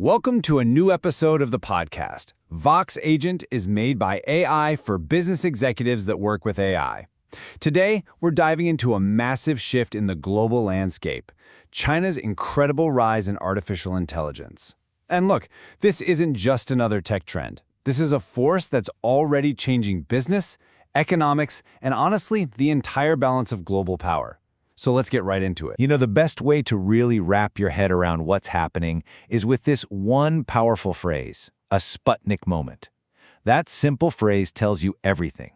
Welcome to a new episode of the podcast. Vox Agent is made by AI for business executives that work with AI. Today, we're diving into a massive shift in the global landscape, China's incredible rise in artificial intelligence. And look, this isn't just another tech trend. This is a force that's already changing business, economics, and honestly, the entire balance of global power. So let's get right into it. You know, the best way to really wrap your head around what's happening is with this one powerful phrase, a Sputnik moment. That simple phrase tells you everything.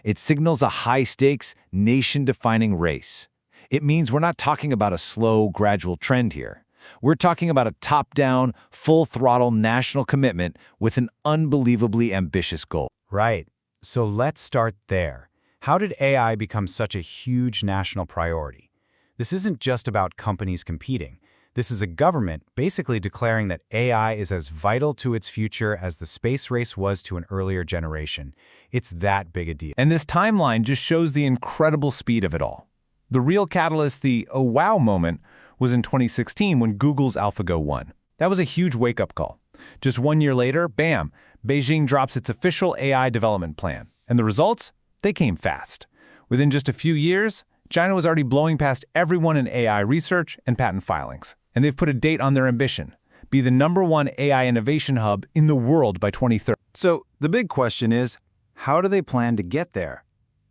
It signals a high-stakes, nation-defining race. It means we're not talking about a slow, gradual trend here. We're talking about a top-down, full-throttle national commitment with an unbelievably ambitious goal. Right. So let's start there. How did AI become such a huge national priority? This isn't just about companies competing. This is a government basically declaring that AI is as vital to its future as the space race was to an earlier generation. It's that big a deal. And this timeline just shows the incredible speed of it all. The real catalyst, the oh wow moment, was in 2016 when Google's AlphaGo won. That was a huge wake-up call. Just 1 year later, bam, Beijing drops its official AI development plan. And the results? They came fast. Within just a few years, China was already blowing past everyone in AI research and patent filings. And they've put a date on their ambition: be the #1 AI innovation hub in the world by 2030. So the big question is, how do they plan to get there?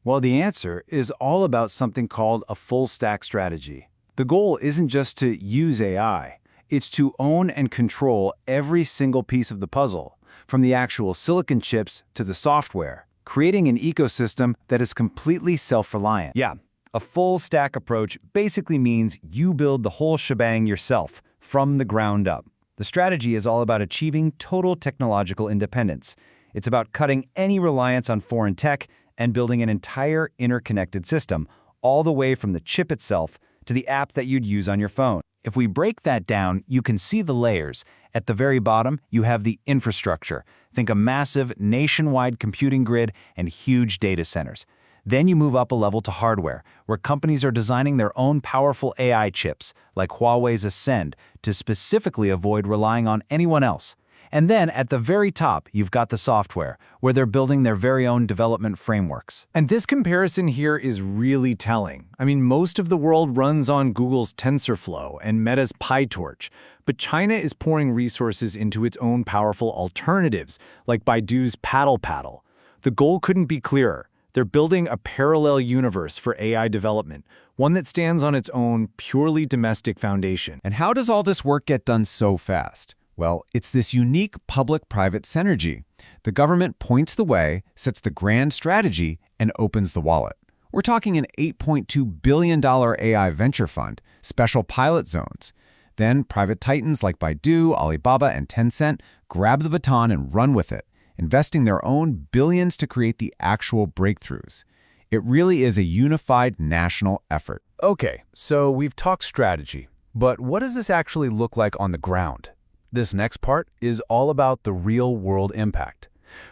Well, the answer is all about something called a full-stack strategy. The goal isn't just to use AI. It's to own and control every single piece of the puzzle, from the actual silicon chips to the software, creating an ecosystem that is completely self-reliant. Yeah, a full-stack approach basically means you build the whole shebang yourself, from the ground up. The strategy is all about achieving total technological independence. It's about cutting any reliance on foreign tech and building an entire interconnected system, all the way from the chip itself to the app that you'd use on your phone. If we break that down, you can see the layers. At the very bottom, you have the infrastructure. Think a massive, nationwide computing grid and huge data centers. Then you move up a level to hardware, where companies are designing their own powerful AI chips, like Huawei's Ascend, to specifically avoid relying on anyone else. And then at the very top, you've got the software, where they're building their very own development frameworks. And this comparison here is really telling. I mean, most of the world runs on Google's TensorFlow and Meta's PyTorch, but China is pouring resources into its own powerful alternatives, like Baidu's PaddlePaddle. The goal couldn't be clearer. They're building a parallel universe for AI development, one that stands on its own purely domestic foundation. And how does all this work get done so fast? Well, it's this unique public-private synergy. The government points the way, sets the grand strategy, and opens the wallet. We're talking an $8.2 billion AI venture fund, special pilot zones. Then private titans like Baidu, Alibaba, and Tencent grab the baton and run with it, investing their own billions to create the actual breakthroughs. It really is a unified national effort. Okay, so we've talked strategy, but what does this actually look like on the ground? This next part is all about the real-world impact.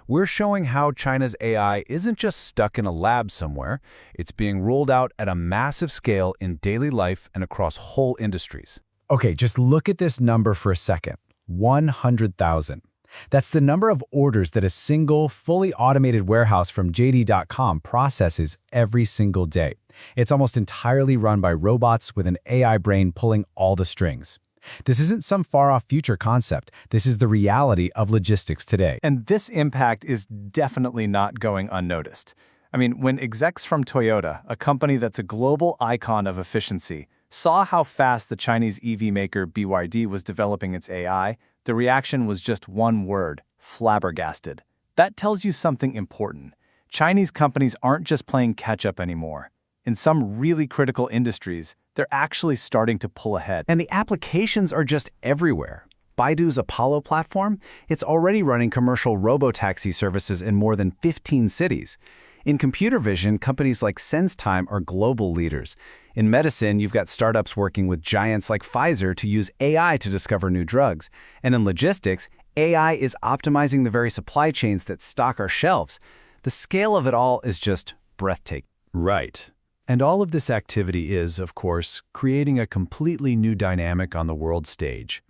We're showing how China's AI isn't just stuck in a lab somewhere, it's being rolled out at a massive scale in daily life and across whole industries. Okay, just look at this number for a second. 100,000. That's the number of orders that a single, fully automated warehouse from JD.com processes every single day. It's almost entirely run by robots with an AI brain pulling all the strings. This isn't some far-off future concept. This is the reality of logistics today. And this impact is definitely not going unnoticed. I mean, when execs from Toyota, a company that's a global icon of efficiency, saw how fast the Chinese EV maker BYD was developing its AI, the reaction was just one word: flabbergasted. That tells you something important. Chinese companies aren't just playing catch-up anymore. In some really critical industries, they're actually starting to pull ahead. And the applications are just everywhere. Baidu's Apollo platform, it's already running commercial robotaxi services in more than 15 cities. In computer vision, companies like SenseTime are global leaders. In medicine, you've got startups working with giants like Pfizer to use AI to discover new drugs. And in logistics, AI is optimizing the very supply chains that stock our shelves. The scale of it all is just breathtaking. Right. And all of this activity is, of course, creating a completely new dynamic on the world stage.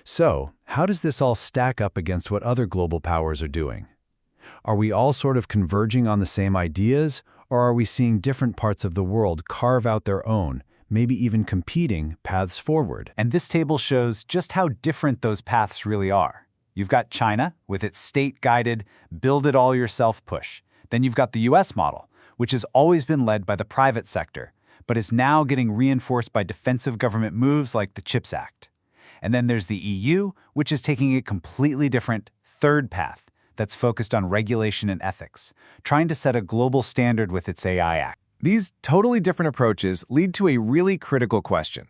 So, how does this all stack up against what other global powers are doing? Are we all sort of converging on the same ideas, or are we seeing different parts of the world carve out their own, maybe even competing, paths forward? And this table shows just how different those paths really are. You've got China with its state-guided, build-it-all-yourself push. Then you've got the US model, which has always been led by the private sector, but is now getting reinforced by defensive government moves like the CHIPS Act. And then there's the EU, which is taking a completely different third path that's focused on regulation and ethics, trying to set a global standard with its AI Act. These totally different approaches lead to a really critical question.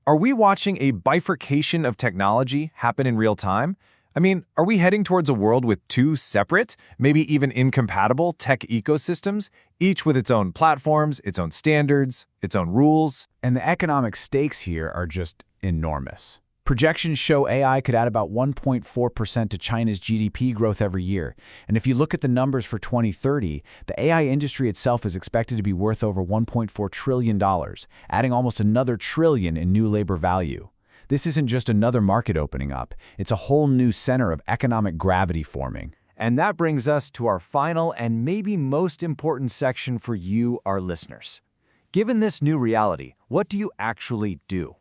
Are we watching a bifurcation of technology happen in real time? I mean, are we heading towards a world with two separate, maybe even incompatible tech ecosystems, each with its own platforms, its own standards, its own rules? And the economic stakes here are just enormous. Projections show AI could add about 1.4% to China's GDP growth every year. And if you look at the numbers for 2030, the AI industry itself is expected to be worth over $1.4 trillion, adding almost another trillion in new labor value. This isn't just another market opening up, it's a whole new center of economic gravity forming. And that brings us to our final and maybe most important section for you, our listeners. Given this new reality, what do you actually do?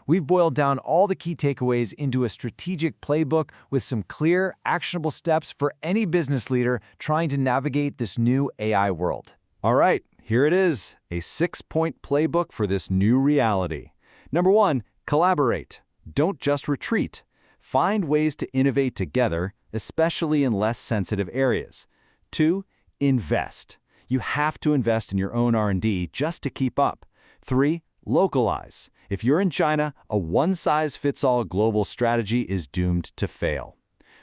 We've boiled down all the key takeaways into a strategic playbook with some clear, actionable steps for any business leader trying to navigate this new AI world. All right, here it is, a 6-point playbook for this new reality. Number 1, collaborate. Don't just retreat. Find ways to innovate together, especially in less sensitive areas. 2, invest. You have to invest in your own R&D just to keep up. 3, localize. If you're in China, a one-size-fits-all global strategy is doomed to fail.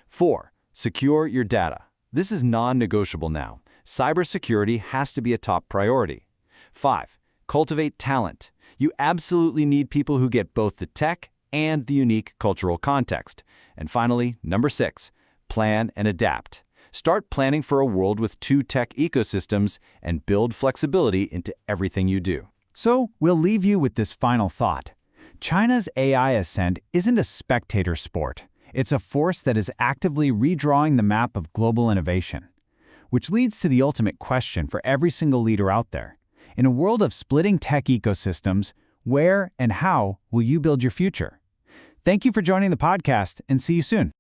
4, secure your data. This is non-negotiable now. Cybersecurity has to be a top priority. 5, cultivate talent. You absolutely need people who get both the tech and the unique cultural context. And finally, number 6, plan and adapt. Start planning for a world with two tech ecosystems and build flexibility into everything you do. So, we'll leave you with this final thought. China's AI ascent isn't a spectator sport. It's a force that is actively redrawing the map of global innovation. Which leads to the ultimate question for every single leader out there. In a world of splitting tech ecosystems, where and how will you build your future? Thank you for joining the podcast, and see you soon.